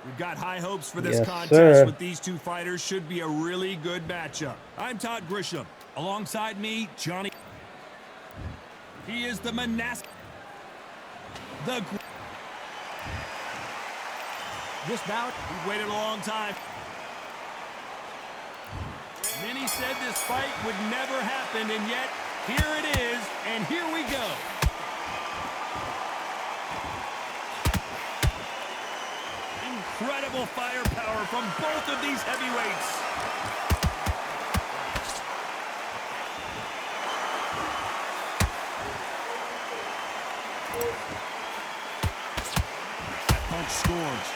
We've got high hopes for this Yes, contest sir. with these two fighters. Should be a really good matchup. I'm Todd Grisham. Alongside me, Johnny. He is the Manasseh. This bout, we've waited a long time. Many said this fight would never happen, and yet here it is, and here we go. Incredible firepower from both of these heavyweights. That punch scores.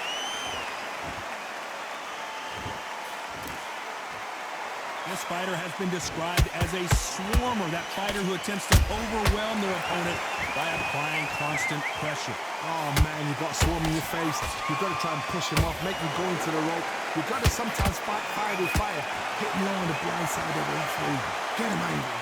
This fighter has been described as a swarmer, that fighter who attempts to overwhelm their opponent by applying constant pressure. Oh, man, you've got to swarm in your face. You've got to try and push him off, make him go into the rope. You've got to sometimes fight fire with fire. Hit him low on the blind side of the referee. Get him angry.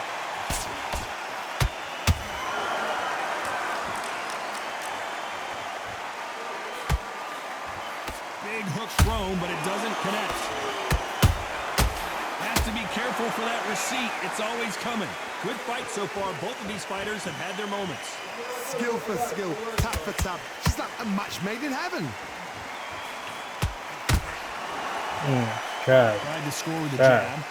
Big hook thrown, but it doesn't connect. Has to be careful for that receipt. It's always coming. Good fight so far. Both of these fighters have had their moments. Skill for skill, tap for tap. She's like a match made in heaven. Jab. Tried to score with the Jab. jab.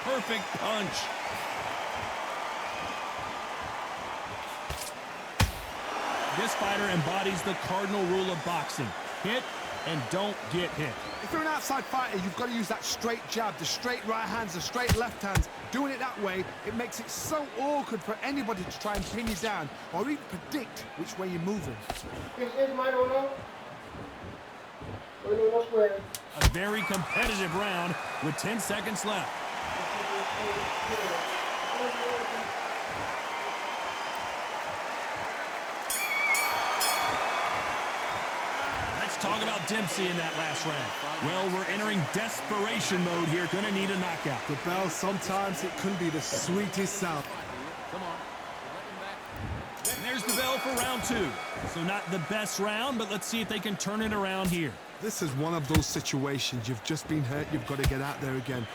Perfect punch. This fighter embodies the cardinal rule of boxing. Hit and don't get hit. If you're an outside fighter, you've got to use that straight jab, the straight right hands, the straight left hands. Doing it that way, it makes it so awkward for anybody to try and pin you down or even predict which way you're moving. A very competitive round with 10 seconds left. Let's talk about Dempsey in that last round. Well, we're entering desperation mode here. Gonna need a knockout. The bell, sometimes it can be the sweetest sound. And there's the bell for round two. So not the best round, but let's see if they can turn it around here. This is one of those situations. You've just been hurt, you've got to get out there again.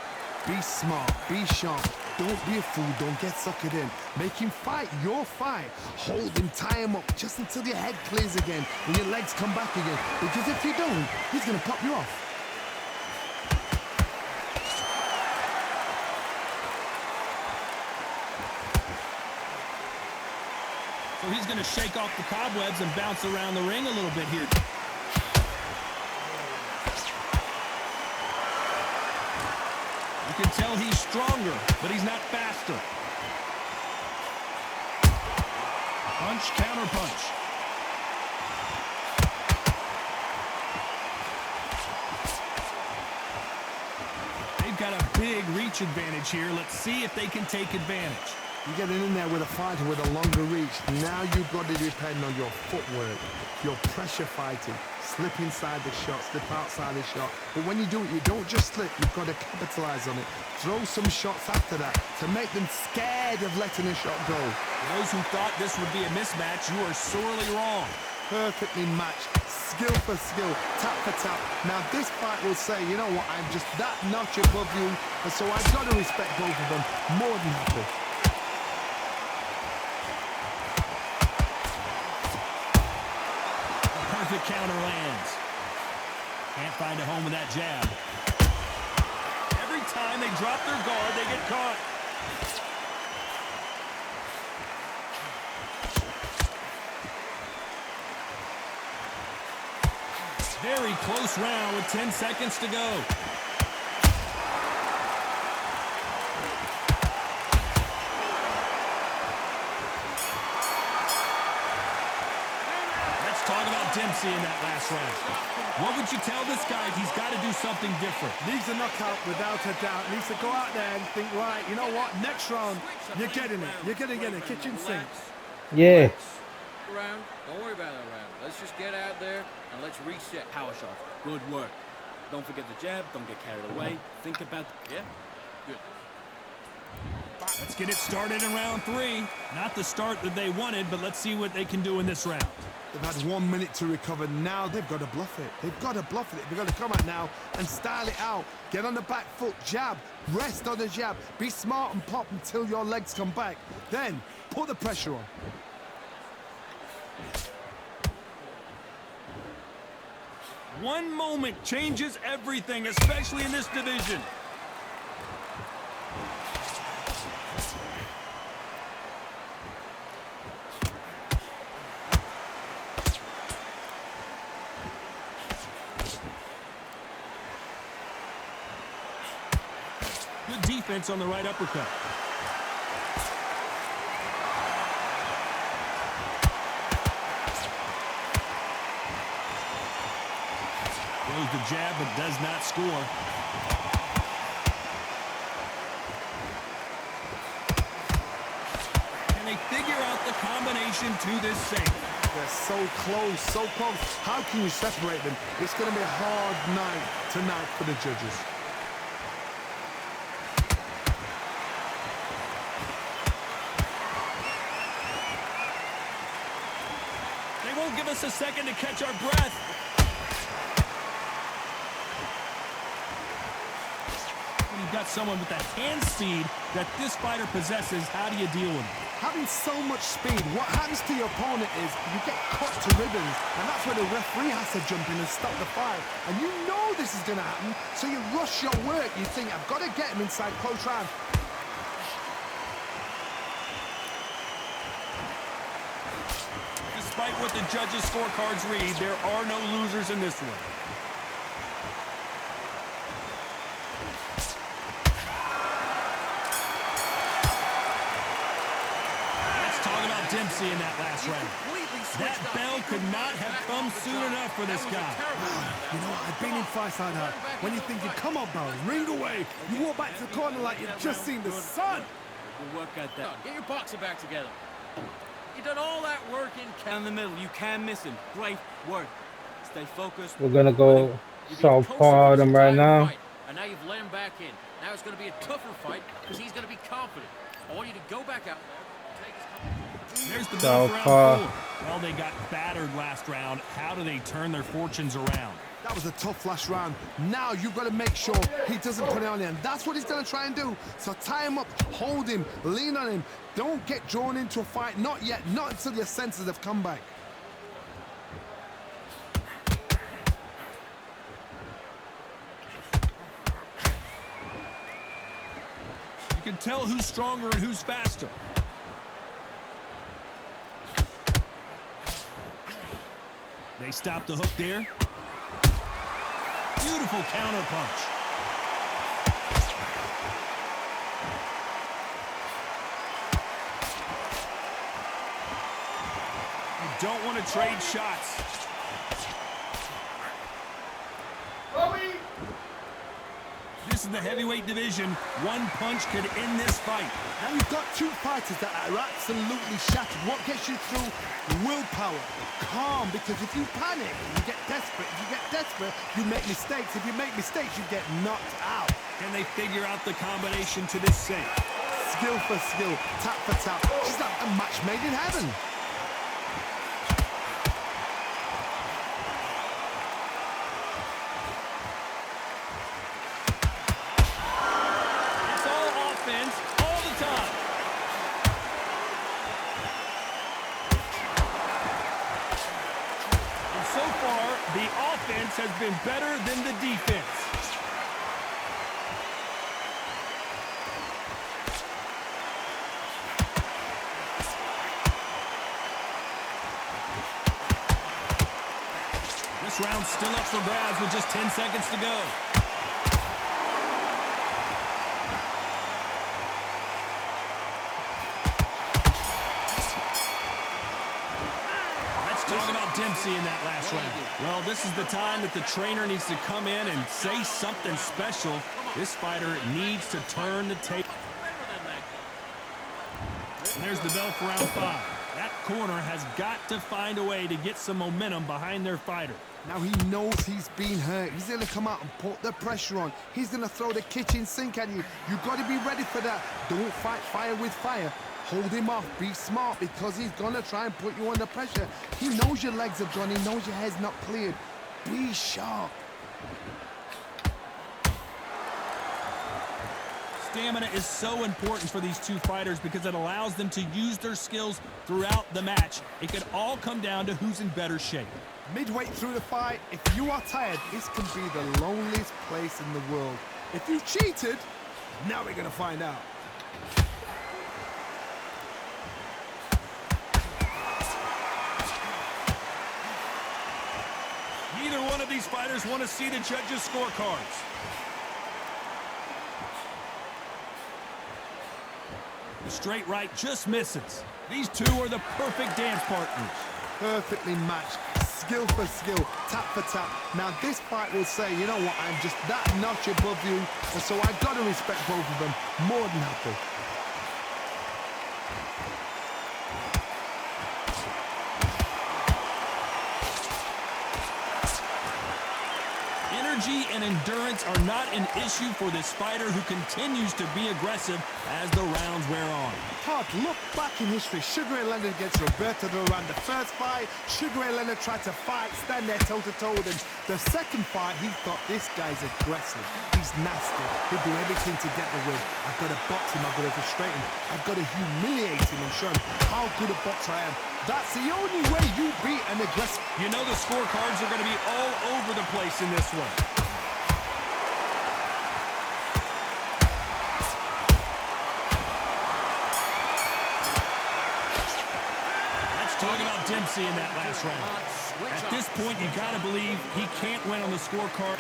Be smart, be sharp. Don't be a fool, don't get suckered in. Make him fight your fight. Hold him, tie him up, just until your head clears again and your legs come back again. Because if you don't, he's going to pop you off. So he's going to shake off the cobwebs and bounce around the ring a little bit here. You can tell he's stronger, but he's not faster. Punch, counter punch. They've got a big reach advantage here. Let's see if they can take advantage. You're getting in there with a fighter with a longer reach. Now you've got to depend on your footwork, your pressure fighting. Slip inside the shot, slip outside the shot. But when you do it, you don't just slip, you've got to capitalize on it. Throw some shots after that to make them scared of letting a shot go. Those who thought this would be a mismatch, you are sorely wrong. Perfectly matched, skill for skill, tap for tap. Now this fight will say, you know what, I'm just that notch above you, and so I've got to respect both of them more than happy. Perfect counter lands. Can't find a home with that jab. Every time they drop their guard, they get caught. Very close round with 10 seconds to go. Talk about Dempsey in that last round. What would you tell this guy if he's got to do something different? Needs a knockout without a doubt. Needs to go out there and think, right, you know what, next round, you're getting it. You're going to get a kitchen sink. Yeah. Round. Don't worry about that round. Let's just get out there and let's reset. Power shot. Good work. Don't forget the jab. Don't get carried away. Think about... Yeah? Good. Let's get it started in round 3. Not the start that they wanted, but let's see what they can do in this round. They've had 1 minute to recover. Now they've got to bluff it. They've got to bluff it. They've got to come out now and style it out. Get on the back foot, jab, rest on the jab. Be smart and pop until your legs come back. Then put the pressure on. One moment changes everything, especially in this division. Good defense on the right uppercut. Throws the jab, but does not score. Can they figure out the combination to this save? They're so close, so close. How can you separate them? It's going to be a hard night tonight for the judges. They won't give us a second to catch our breath. When you've got someone with that hand speed that this fighter possesses, how do you deal with it? Having so much speed, what happens to your opponent is you get cut to ribbons, and that's where the referee has to jump in and stop the fight. And you know this is going to happen, so you rush your work. You think, I've got to get him inside close round. Despite what the judges' scorecards read, there are no losers in this one. Let's talk about Dempsey in that last round. That bell could not have come soon enough for this guy. You know, I've been in fights like that. When you're thinking, come on, Bell, ring away. You walk back to the corner like you've just seen the sun. Good work at that. Get your boxer back together. You done all that work in the middle. You can't miss him. Great work. Stay focused. We're gonna go southpaw them right now. And now you've let him back in. Now it's going to be a tougher fight because he's going to be confident. I want you to go back out there. Take his... There's the bell for round 4. Well, they got battered last round. How do they turn their fortunes around? That was a tough last round. Now you've got to make sure he doesn't put it on him. That's what he's going to try and do. So tie him up, hold him, lean on him. Don't get drawn into a fight. Not yet. Not until your senses have come back. You can tell who's stronger and who's faster. They stop the hook there. Beautiful counter punch. You don't want to trade shots. This is the heavyweight division. One punch could end this fight. Now you've got two fighters that are absolutely shattered. What gets you through? Willpower. Calm, because if you panic, you get desperate. If you get desperate, you make mistakes. If you make mistakes, you get knocked out. Can they figure out the combination to this save? Skill for skill, tap for tap. She's like a match made in heaven. It's all offense all the time. And so far, the offense has been better than the defense. This round's still up for grabs with just 10 seconds to go. Let's talk about Dempsey in that last round. Well, this is the time that the trainer needs to come in and say something special. This fighter needs to turn the tape. And there's the bell for round 5. That corner has got to find a way to get some momentum behind their fighter. Now he knows he's been hurt. He's going to come out and put the pressure on. He's going to throw the kitchen sink at you. You've got to be ready for that. Don't fight fire with fire. Hold him off. Be smart because he's going to try and put you under pressure. He knows your legs have gone. He knows your head's not cleared. Be sharp. Stamina is so important for these two fighters because it allows them to use their skills throughout the match. It can all come down to who's in better shape. Midway through the fight, if you are tired, this can be the loneliest place in the world. If you cheated, now we're going to find out. Neither one of these fighters want to see the judges' scorecards. The straight right just misses. These two are the perfect dance partners. Perfectly matched, skill for skill, tap for tap. Now this fight will say, you know what, I'm just that notch above you, and so I've got to respect both of them. More than happy. Energy and endurance are not an issue for this fighter who continues to be aggressive as the rounds wear on. Todd, look back in history. Sugar Ray Leonard against Roberto Duran. The first fight, Sugar Ray Leonard tried to fight, stand there toe-to-toe with him. The second fight, he thought, this guy's aggressive. He's nasty. He'll do everything to get the win. I've got to box him. I've got to frustrate him. I've got to humiliate him and show him how good a boxer I am. That's the only way you beat an aggressive. You know the scorecards are going to be all over the place in this one. Let's talk about Dempsey in that last round. At this point, you got to believe he can't win on the scorecard.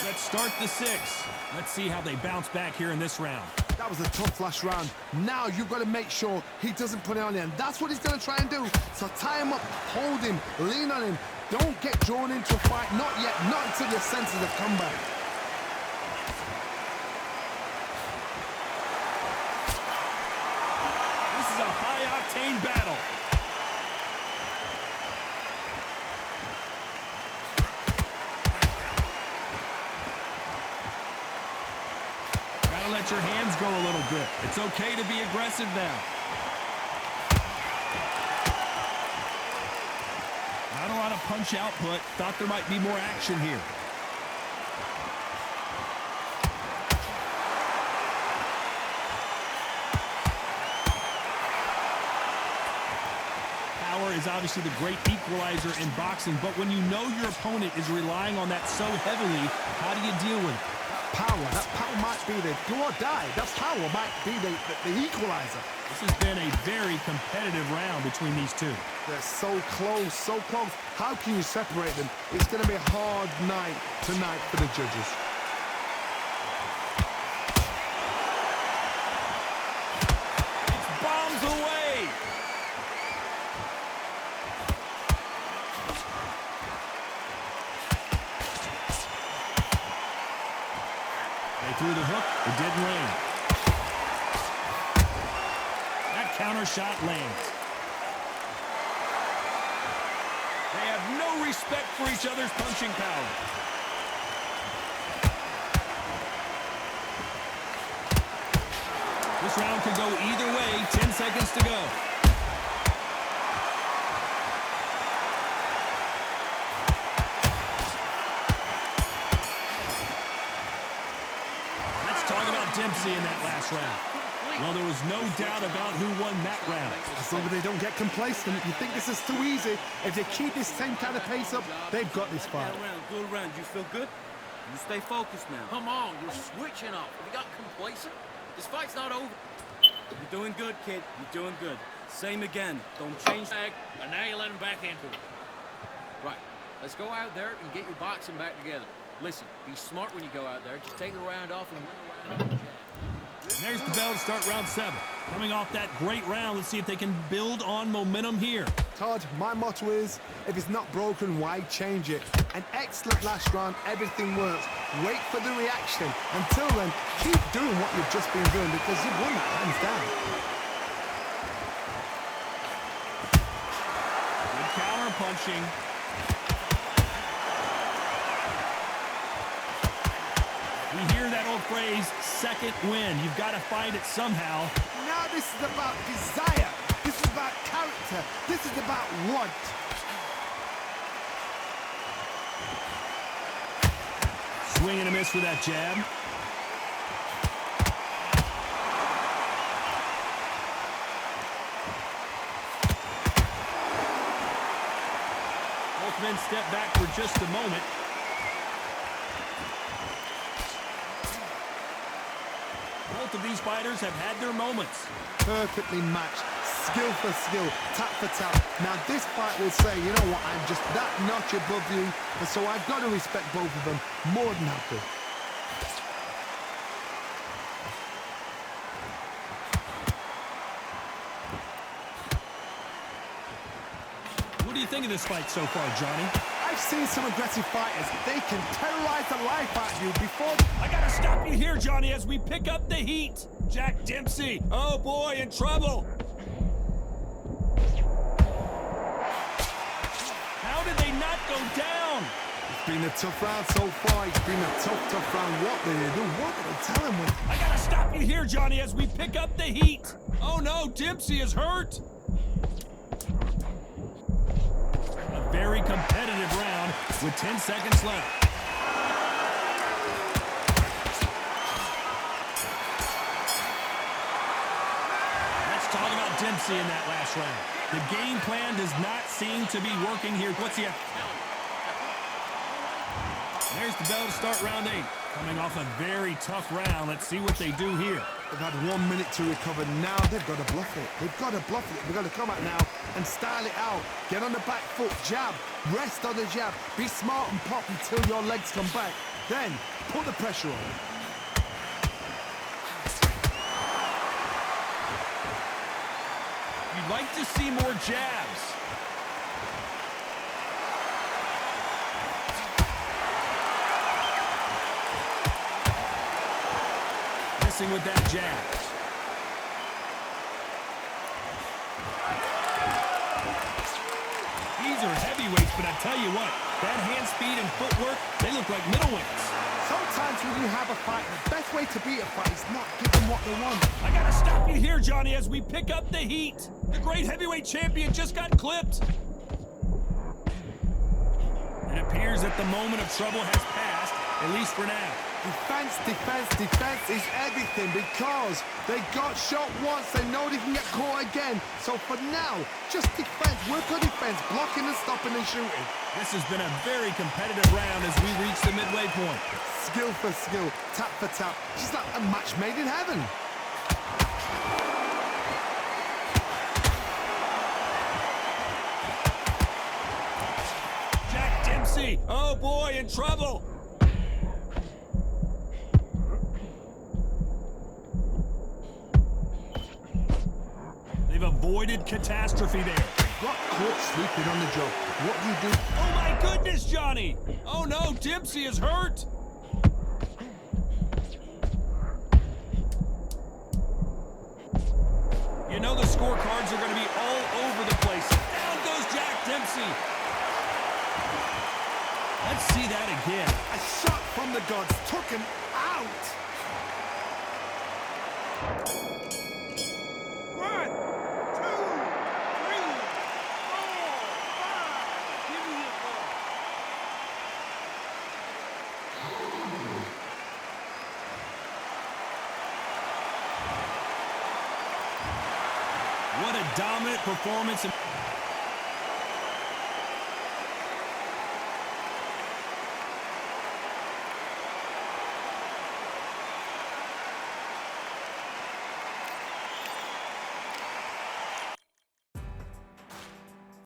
Let's start the sixth. Let's see how they bounce back here in this round. That was a tough last round. Now you've got to make sure he doesn't put it on you. And that's what he's going to try and do. So tie him up, hold him, lean on him. Don't get drawn into a fight. Not yet. Not until your senses have come back. This is a high-octane battle. Let your hands go a little bit. It's okay to be aggressive now. Not a lot of punch output. Thought there might be more action here. Power is obviously the great equalizer in boxing, but when you know your opponent is relying on that so heavily, how do you deal with it? That power might be the do or die. That power might be the equalizer. This has been a very competitive round between these two. They're so close, so close. How can you separate them? It's going to be a hard night tonight for the judges. It's bombs away. They threw the hook. It didn't land. That counter shot lands. They have no respect for each other's punching power. This round could go either way. 10 seconds to go. Let's talk about Dempsey in that last round. Well, there was no doubt about who won that round. As long as they don't get complacent, you think this is too easy. If they keep this same kind of pace up, they've got this fight. Good round. You feel good? You stay focused now. Come on, you're switching off. Have you got complacent? This fight's not over. You're doing good, kid. You're doing good. Same again. Don't change. And now you let him back into it. Right, let's go out there and get your boxing back together. Listen, be smart when you go out there. Just take the round off and win the round. There's the bell to start round 7. Coming off that great round, let's see if they can build on momentum here. Todd, my motto is, if it's not broken, why change it? An excellent last round, everything works. Wait for the reaction. Until then, keep doing what you've just been doing because you've won that hands down. Good counter punching. We hear that old phrase, second wind. You've got to find it somehow. Now this is about desire. This is about character. This is about want. Swing and a miss with that jab. Both men step back for just a moment. Both of these fighters have had their moments. Perfectly matched. Skill for skill. Tap for tap. Now this fight will say, you know what, I'm just that notch above you. And so I've got to respect both of them. More than happy. What do you think of this fight so far, Johnny? I've seen some aggressive fighters. They can terrorize the life out of you before... I gotta stop you here, Johnny, as we pick up the heat. Jack Dempsey, oh boy, in trouble. How did they not go down? It's been a tough round so far. It's been a tough round. What did they do? What did they tell him? I gotta stop you here, Johnny, as we pick up the heat. Oh no, Dempsey is hurt. A very competitive round with 10 seconds left. Let's talk about Dempsey in that last round. The game plan does not seem to be working here. What's he have? There's the bell to start round 8. Coming off a very tough round. Let's see what they do here. They've had 1 minute to recover. Now they've got to bluff it. They've got to bluff it. They've got to come out now and style it out. Get on the back foot, jab, rest on the jab. Be smart and pop until your legs come back. Then put the pressure on. You'd like to see more jabs. Missing with that jab. These are heavyweights, but I tell you what, that hand speed and footwork, they look like middleweights. Sometimes when you have a fight, the best way to beat a fight is not give them what they want. I gotta stop you here, Johnny, as we pick up the heat. The great heavyweight champion just got clipped. It appears that the moment of trouble has passed, at least for now. Defense, defense, defense is everything because they got shot once. They know they can get caught again. So for now, just defense. Work on defense, blocking and stopping and shooting. This has been a very competitive round as we reach the midway point. Skill for skill, tap for tap. Just like a match made in heaven. Jack Dempsey, oh boy, in trouble. They've avoided catastrophe there. Got caught sleeping on the job. What do you do? Oh my goodness, Johnny! Oh no, Dempsey is hurt! You know the scorecards are going to be all over the place. Down goes Jack Dempsey. Let's see that again. A shot from the gods took him out. 1, 2, 3, 4, 5. Give me your ball. What a dominant performance.